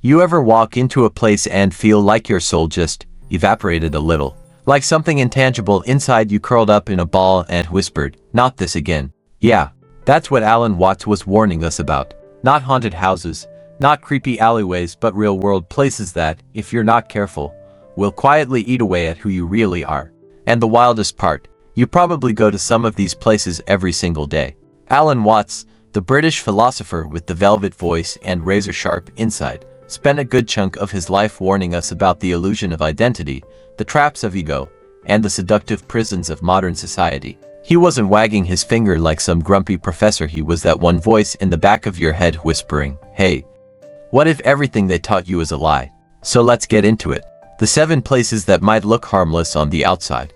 You ever walk into a place and feel like your soul just evaporated a little? Like something intangible inside you curled up in a ball and whispered, "Not this again." Yeah, that's what Alan Watts was warning us about. Not haunted houses, not creepy alleyways, but real-world places that, if you're not careful, will quietly eat away at who you really are. And the wildest part, you probably go to some of these places every single day. Alan Watts, the British philosopher with the velvet voice and razor-sharp insight, spent a good chunk of his life warning us about the illusion of identity, the traps of ego, and the seductive prisons of modern society. He wasn't wagging his finger like some grumpy professor. He was that one voice in the back of your head whispering, "Hey, what if everything they taught you is a lie?" So let's get into it. The 7 places that might look harmless on the outside,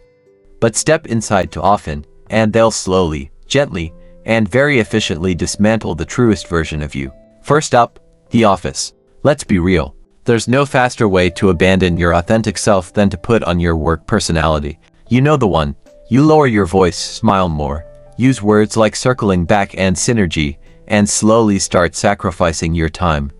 but step inside too often, and they'll slowly, gently, and very efficiently dismantle the truest version of you. First up, the office. Let's be real. There's no faster way to abandon your authentic self than to put on your work personality. You know the one. You lower your voice, smile more, use words like circling back and synergy, and slowly start sacrificing your time,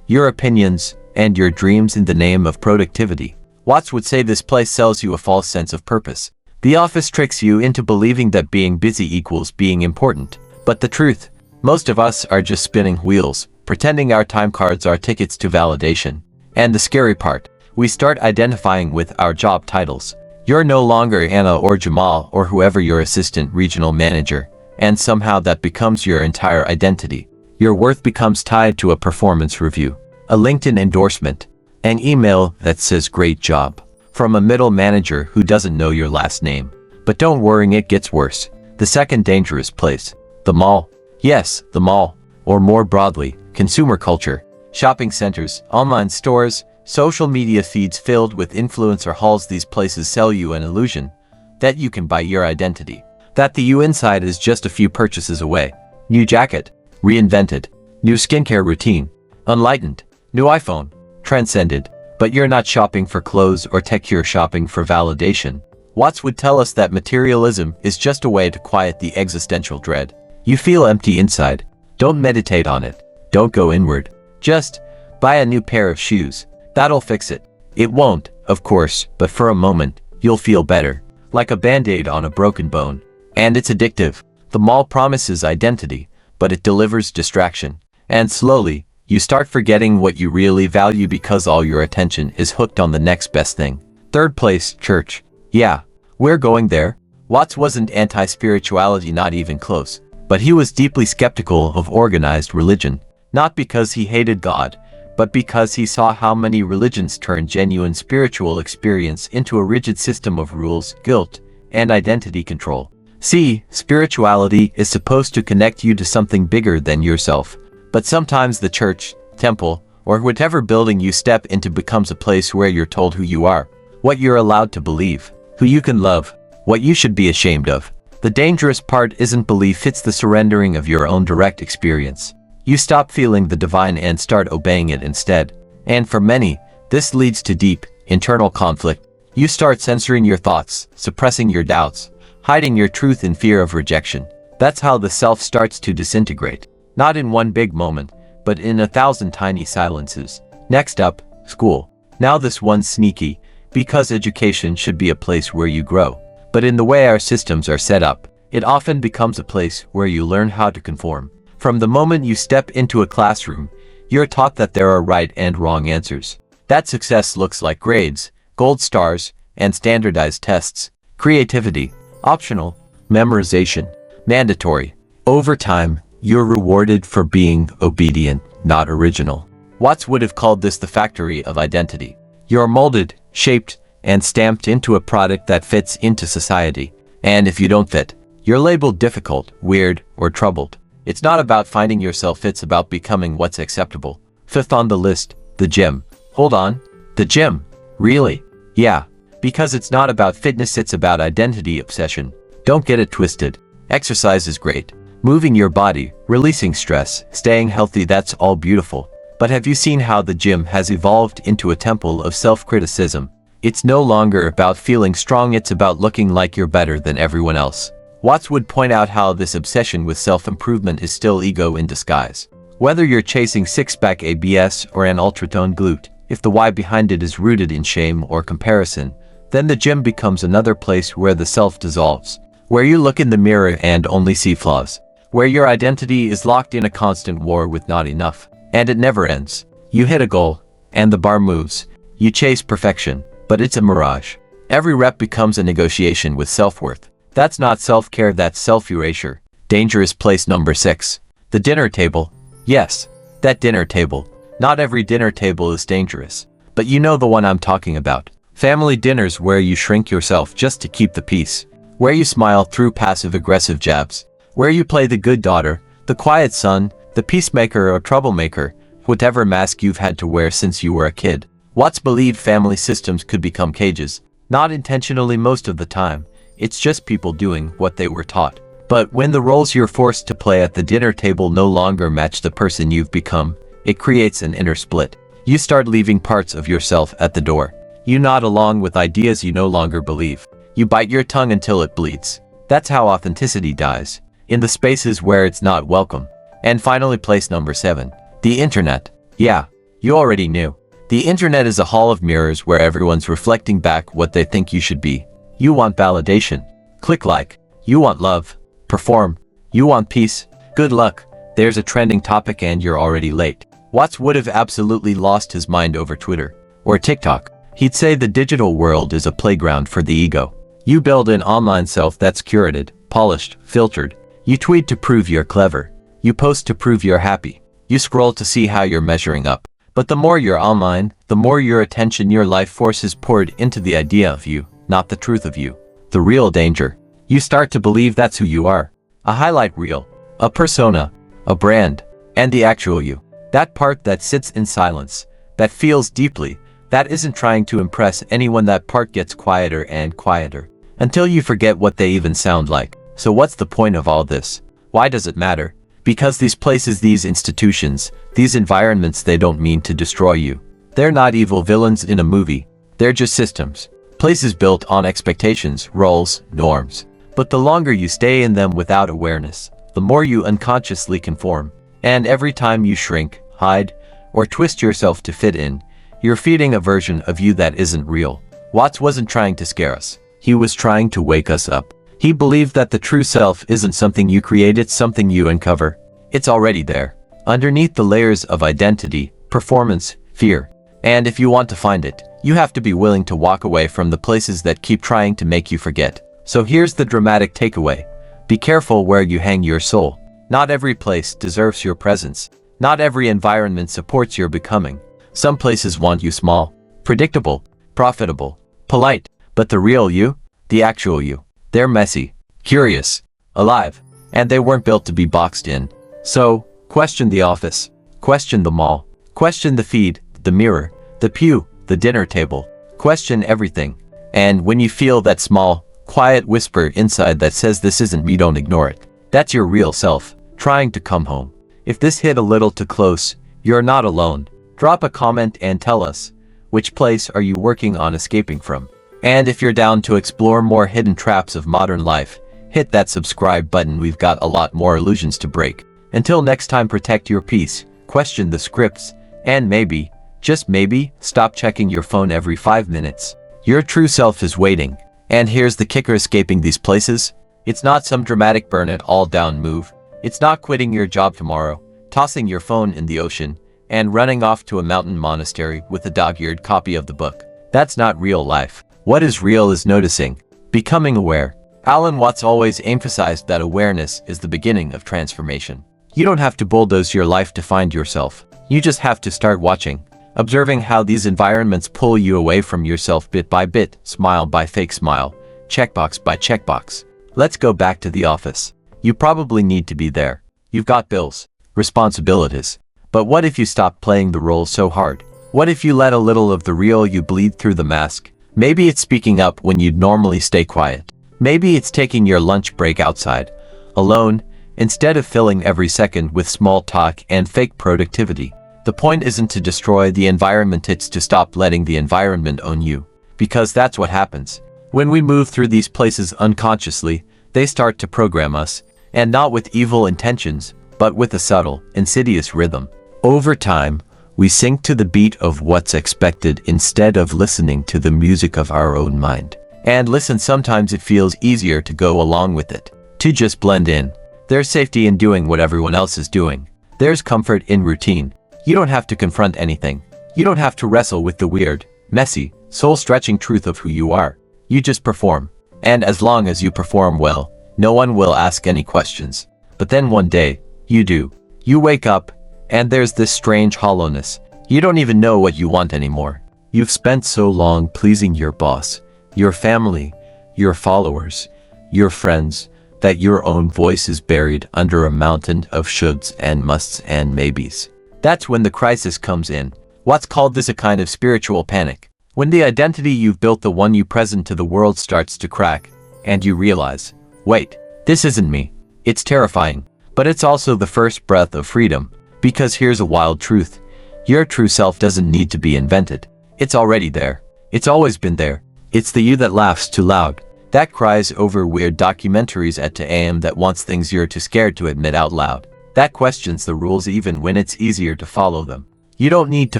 your opinions, and your dreams in the name of productivity. Watts would say this place sells you a false sense of purpose. The office tricks you into believing that being busy equals being important. But the truth, most of us are just spinning wheels, pretending our time cards are tickets to validation. And the scary part, we start identifying with our job titles. You're no longer Anna or Jamal or whoever your assistant regional manager, and somehow that becomes your entire identity. Your worth becomes tied to a performance review, a LinkedIn endorsement, an email that says "great job" from a middle manager who doesn't know your last name. But don't worry, it gets worse. The second dangerous place, the mall. Yes, the mall, or more broadly, consumer culture. Shopping centers, online stores, social media feeds filled with influencer hauls. These places sell you an illusion that you can buy your identity, that the you inside is just a few purchases away. New jacket, reinvented. New skincare routine, enlightened. New iPhone, transcended. But you're not shopping for clothes or tech, you're shopping for validation. Watts would tell us that materialism is just a way to quiet the existential dread. You feel empty inside. Don't meditate on it. Don't go inward. Just buy a new pair of shoes. That'll fix it. It won't, of course, but for a moment, you'll feel better. Like a band-aid on a broken bone. And it's addictive. The mall promises identity, but it delivers distraction. And slowly, you start forgetting what you really value because all your attention is hooked on the next best thing. Third place, church. Yeah, we're going there. Watts wasn't anti-spirituality, not even close. But he was deeply skeptical of organized religion. Not because he hated God, but because he saw how many religions turn genuine spiritual experience into a rigid system of rules, guilt, and identity control. See, spirituality is supposed to connect you to something bigger than yourself. But sometimes the church, temple, or whatever building you step into becomes a place where you're told who you are, what you're allowed to believe, who you can love, what you should be ashamed of. The dangerous part isn't belief, it's the surrendering of your own direct experience. You stop feeling the divine and start obeying it instead. And for many, this leads to deep, internal conflict. You start censoring your thoughts, suppressing your doubts, hiding your truth in fear of rejection. That's how the self starts to disintegrate. Not in one big moment, but in 1,000 tiny silences. Next up, school. Now this one's sneaky, because education should be a place where you grow. But in the way our systems are set up, it often becomes a place where you learn how to conform. From the moment you step into a classroom, you're taught that there are right and wrong answers. That success looks like grades, gold stars, and standardized tests. Creativity, optional. Memorization, mandatory. Over time, you're rewarded for being obedient, not original. Watts would have called this the factory of identity. You're molded, shaped, and stamped into a product that fits into society. And if you don't fit, you're labeled difficult, weird, or troubled. It's not about finding yourself, it's about becoming what's acceptable. Fifth on the list, the gym. Hold on, the gym? Really? Yeah, because it's not about fitness, it's about identity obsession. Don't get it twisted. Exercise is great. Moving your body, releasing stress, staying healthy, that's all beautiful. But have you seen how the gym has evolved into a temple of self-criticism? It's no longer about feeling strong, it's about looking like you're better than everyone else. Watts would point out how this obsession with self-improvement is still ego in disguise. Whether you're chasing six-pack ABS or an ultra-toned glute, if the why behind it is rooted in shame or comparison, then the gym becomes another place where the self dissolves, where you look in the mirror and only see flaws, where your identity is locked in a constant war with not enough, and it never ends. You hit a goal, and the bar moves. You chase perfection, but it's a mirage. Every rep becomes a negotiation with self-worth. That's not self-care, that's self-erasure. Dangerous place number 6. The dinner table. Yes, that dinner table. Not every dinner table is dangerous, but you know the one I'm talking about. Family dinners where you shrink yourself just to keep the peace, where you smile through passive-aggressive jabs, where you play the good daughter, the quiet son, the peacemaker or troublemaker, whatever mask you've had to wear since you were a kid. Watts believed family systems could become cages, not intentionally most of the time. It's just people doing what they were taught. But when the roles you're forced to play at the dinner table no longer match the person you've become, it creates an inner split. You start leaving parts of yourself at the door. You nod along with ideas you no longer believe. You bite your tongue until it bleeds. That's how authenticity dies, in the spaces where it's not welcome. And finally, place number 7. The internet. Yeah, you already knew. The internet is a hall of mirrors where everyone's reflecting back what they think you should be. You want validation. Click like. You want love. Perform. You want peace. Good luck. There's a trending topic and you're already late. Watts would have absolutely lost his mind over Twitter or TikTok. He'd say the digital world is a playground for the ego. You build an online self that's curated, polished, filtered. You tweet to prove you're clever. You post to prove you're happy. You scroll to see how you're measuring up. But the more you're online, the more your attention, your life force is poured into the idea of you, not the truth of you. The real danger. You start to believe that's who you are. A highlight reel, a persona, a brand, and the actual you. That part that sits in silence, that feels deeply, that isn't trying to impress anyone. That part gets quieter and quieter, until you forget what they even sound like. So what's the point of all this? Why does it matter? Because these places, these institutions, these environments, they don't mean to destroy you. They're not evil villains in a movie. They're just systems. Places built on expectations, roles, norms. But the longer you stay in them without awareness, the more you unconsciously conform. And every time you shrink, hide, or twist yourself to fit in, you're feeding a version of you that isn't real. Watts wasn't trying to scare us. He was trying to wake us up. He believed that the true self isn't something you create, it's something you uncover. It's already there, underneath the layers of identity, performance, fear. And if you want to find it, you have to be willing to walk away from the places that keep trying to make you forget. So here's the dramatic takeaway. Be careful where you hang your soul. Not every place deserves your presence. Not every environment supports your becoming. Some places want you small, predictable, profitable, polite, but the real you, the actual you, they're messy, curious, alive, and they weren't built to be boxed in. So, question the office, question the mall, question the feed, the mirror, the pew, the dinner table, question everything. And when you feel that small, quiet whisper inside that says this isn't me, don't ignore it. That's your real self, trying to come home. If this hit a little too close, you're not alone. Drop a comment and tell us, which place are you working on escaping from? And if you're down to explore more hidden traps of modern life, hit that subscribe button. We've got a lot more illusions to break. Until next time, protect your peace, question the scripts, and maybe, just maybe, stop checking your phone every 5 minutes. Your true self is waiting. And here's the kicker: escaping these places, it's not some dramatic burn it all down move. It's not quitting your job tomorrow, tossing your phone in the ocean, and running off to a mountain monastery with a dog-eared copy of the book. That's not real life. What is real is noticing, becoming aware. Alan Watts always emphasized that awareness is the beginning of transformation. You don't have to bulldoze your life to find yourself. You just have to start watching, observing how these environments pull you away from yourself bit by bit, smile by fake smile, checkbox by checkbox. Let's go back to the office. You probably need to be there. You've got bills, responsibilities. But what if you stop playing the role so hard? What if you let a little of the real you bleed through the mask? Maybe it's speaking up when you'd normally stay quiet. Maybe it's taking your lunch break outside, alone, instead of filling every second with small talk and fake productivity. The point isn't to destroy the environment, it's to stop letting the environment own you. Because that's what happens. When we move through these places unconsciously, they start to program us, and not with evil intentions, but with a subtle, insidious rhythm. Over time, we sink to the beat of what's expected instead of listening to the music of our own mind. And listen, sometimes it feels easier to go along with it, to just blend in. There's safety in doing what everyone else is doing. There's comfort in routine. You don't have to confront anything. You don't have to wrestle with the weird, messy, soul-stretching truth of who you are. You just perform. And as long as you perform well, no one will ask any questions. But then one day, you do. You wake up, and there's this strange hollowness. You don't even know what you want anymore. You've spent so long pleasing your boss, your family, your followers, your friends, that your own voice is buried under a mountain of shoulds and musts and maybes. That's when the crisis comes in. What's called this a kind of spiritual panic. When the identity you've built, the one you present to the world, starts to crack, and you realize, wait, this isn't me. It's terrifying, but it's also the first breath of freedom. Because here's a wild truth. Your true self doesn't need to be invented. It's already there. It's always been there. It's the you that laughs too loud, that cries over weird documentaries at 2 a.m., that wants things you're too scared to admit out loud, that questions the rules even when it's easier to follow them. You don't need to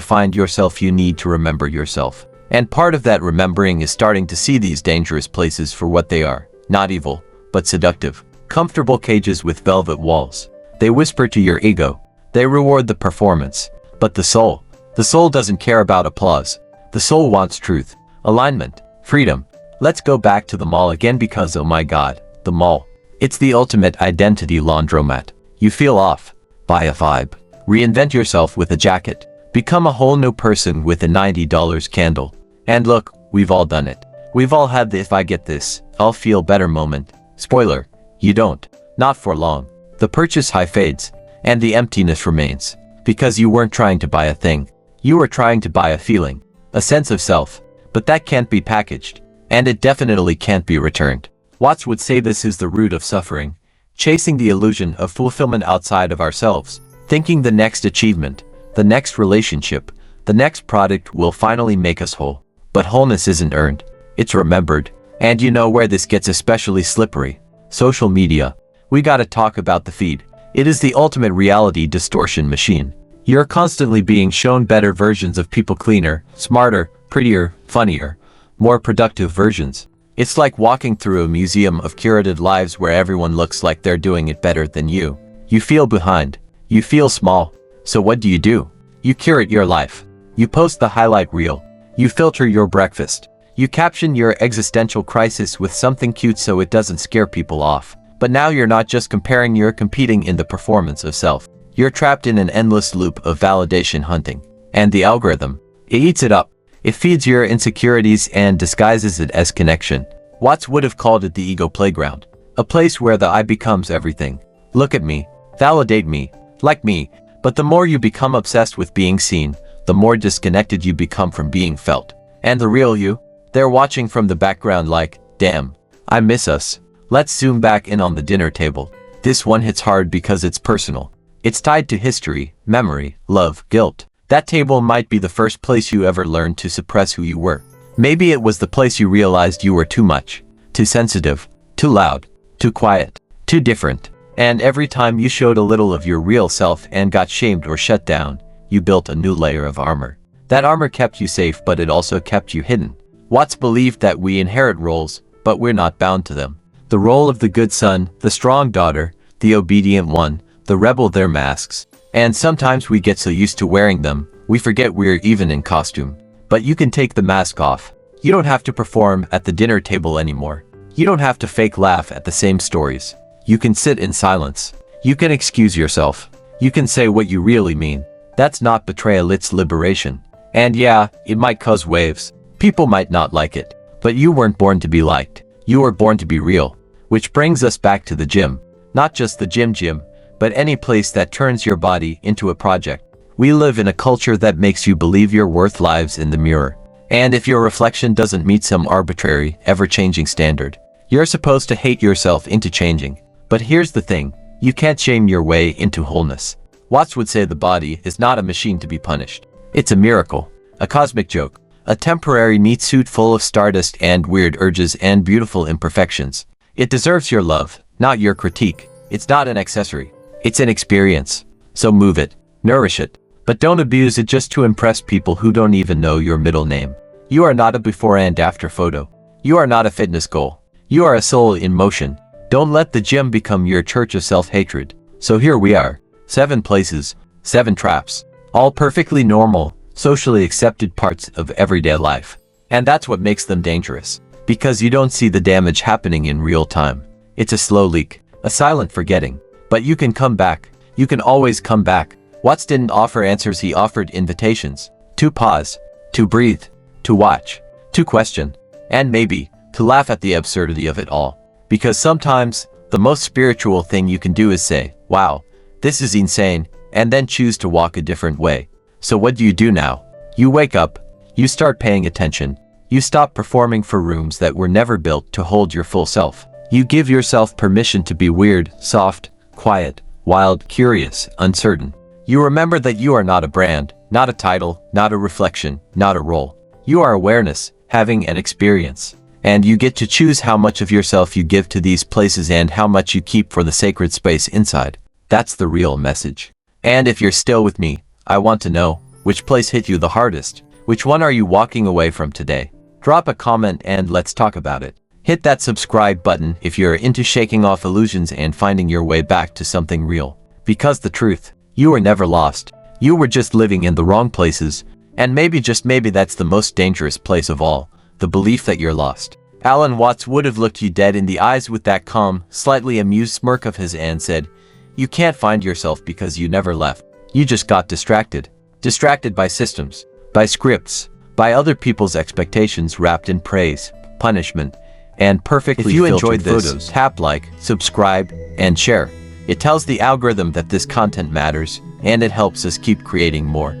find yourself, you need to remember yourself. And part of that remembering is starting to see these dangerous places for what they are. Not evil, but seductive. Comfortable cages with velvet walls. They whisper to your ego. They reward the performance. But the soul doesn't care about applause. The soul wants truth, alignment, freedom. Let's go back to the mall again, because oh my god, the mall. It's the ultimate identity laundromat. You feel off. Buy a vibe. Reinvent yourself with a jacket. Become a whole new person with a $90 candle. And look, we've all done it. We've all had the "if I get this, I'll feel better" moment. Spoiler, you don't. Not for long. The purchase high fades, and the emptiness remains. Because you weren't trying to buy a thing. You were trying to buy a feeling. A sense of self. But that can't be packaged. And it definitely can't be returned. Watts would say this is the root of suffering. Chasing the illusion of fulfillment outside of ourselves. Thinking the next achievement, the next relationship, the next product will finally make us whole. But wholeness isn't earned. It's remembered. And you know where this gets especially slippery? Social media. We gotta talk about the feed. It is the ultimate reality distortion machine. You're constantly being shown better versions of people, cleaner, smarter, prettier, funnier, more productive versions. It's like walking through a museum of curated lives where everyone looks like they're doing it better than you. You feel behind. You feel small. So what do? You curate your life. You post the highlight reel. You filter your breakfast. You caption your existential crisis with something cute so it doesn't scare people off. But now you're not just comparing, you're competing in the performance of self. You're trapped in an endless loop of validation hunting. And the algorithm, it eats it up. It feeds your insecurities and disguises it as connection. Watts would have called it the ego playground. A place where the I becomes everything. Look at me. Validate me. Like me. But the more you become obsessed with being seen, the more disconnected you become from being felt. And the real you? They're watching from the background like, damn, I miss us. Let's zoom back in on the dinner table. This one hits hard because it's personal. It's tied to history, memory, love, guilt. That table might be the first place you ever learned to suppress who you were. Maybe it was the place you realized you were too much, too sensitive, too loud, too quiet, too different. And every time you showed a little of your real self and got shamed or shut down, you built a new layer of armor. That armor kept you safe, but it also kept you hidden. Watts believed that we inherit roles, but we're not bound to them. The role of the good son, the strong daughter, the obedient one, the rebel, they're masks. And sometimes we get so used to wearing them, we forget we're even in costume. But you can take the mask off. You don't have to perform at the dinner table anymore. You don't have to fake laugh at the same stories. You can sit in silence. You can excuse yourself. You can say what you really mean. That's not betrayal, it's liberation. And yeah, it might cause waves. People might not like it. But you weren't born to be liked. You were born to be real. Which brings us back to the gym. Not just the gym, but any place that turns your body into a project. We live in a culture that makes you believe your worth lives in the mirror. And if your reflection doesn't meet some arbitrary, ever-changing standard, you're supposed to hate yourself into changing. But here's the thing, you can't shame your way into wholeness. Watts would say the body is not a machine to be punished. It's a miracle, a cosmic joke, a temporary meat suit full of stardust and weird urges and beautiful imperfections. It deserves your love, not your critique. It's not an accessory. It's an experience. So move it, nourish it, but don't abuse it just to impress people who don't even know your middle name. You are not a before and after photo. You are not a fitness goal. You are a soul in motion. Don't let the gym become your church of self-hatred. So here we are. 7 places, 7 traps. All perfectly normal, socially accepted parts of everyday life. And that's what makes them dangerous. Because you don't see the damage happening in real time. It's a slow leak, a silent forgetting. But you can come back. You can always come back. Watts didn't offer answers, he offered invitations. To pause, to breathe, to watch, to question, and maybe, to laugh at the absurdity of it all. Because sometimes, the most spiritual thing you can do is say, wow, this is insane, and then choose to walk a different way. So what do you do now? You wake up, you start paying attention, you stop performing for rooms that were never built to hold your full self. You give yourself permission to be weird, soft, quiet, wild, curious, uncertain. You remember that you are not a brand, not a title, not a reflection, not a role. You are awareness, having an experience. And you get to choose how much of yourself you give to these places and how much you keep for the sacred space inside. That's the real message. And if you're still with me, I want to know, which place hit you the hardest? Which one are you walking away from today? Drop a comment and let's talk about it. Hit that subscribe button if you're into shaking off illusions and finding your way back to something real. Because the truth, you were never lost. You were just living in the wrong places. And maybe, just maybe, that's the most dangerous place of all. The belief that you're lost. Alan Watts would have looked you dead in the eyes with that calm, slightly amused smirk of his and said, you can't find yourself because you never left. You just got distracted. Distracted by systems, by scripts, by other people's expectations wrapped in praise, punishment, and perfectly filtered photos. If you enjoyed this, tap like, subscribe, and share. It tells the algorithm that this content matters, and it helps us keep creating more.